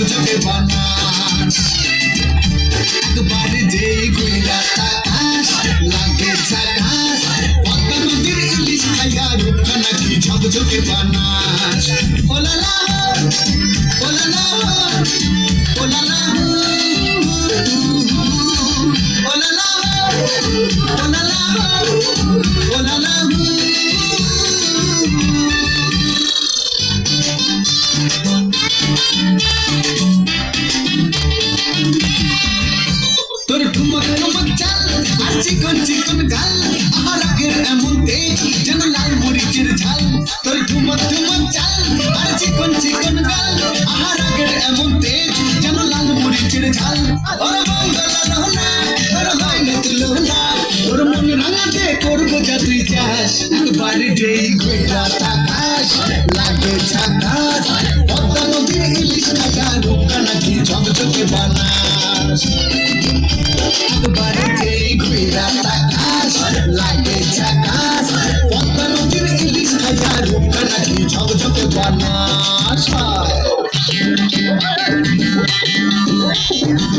ঝকঝকে বানাস একবার যেই ঘুইরা তাকাস লাগে ঝাকাস পদ্মা নদীর ইলিশ খাইয়া রূপখানা কি ঝকঝকে বানাস ooh la la ooh la la ooh la la ooh la la ooh la la ooh la la তোর ঠুমক ঠুমক চাল আর চিকন চিকন গাল আমার আগের এমন তেজ যেন লাল মরিচের ঝাল তোর ঠুমক ঠুমক চাল আর চিকন চিকন গাল আমার আগের এমন তেজ যেন লাল মরিচের ঝাল ওর বঙ্গলা রহনা তোর বাইলে তুলনা তোর মন রাঙাতে করবো যা তুই চাস একবার যেই ঘুরা তাকাস লাগে ঝাকাস পদ্মা নদীর ইলিশ খাইয়া রূপখানা কি ঝকঝকে বানাস একবার যেই ঘুরা তাকাস লাগে ঝাকাস পদ্মা নদীর ইলিশ খাইয়া রূপখানা কি ঝকঝকে বানাস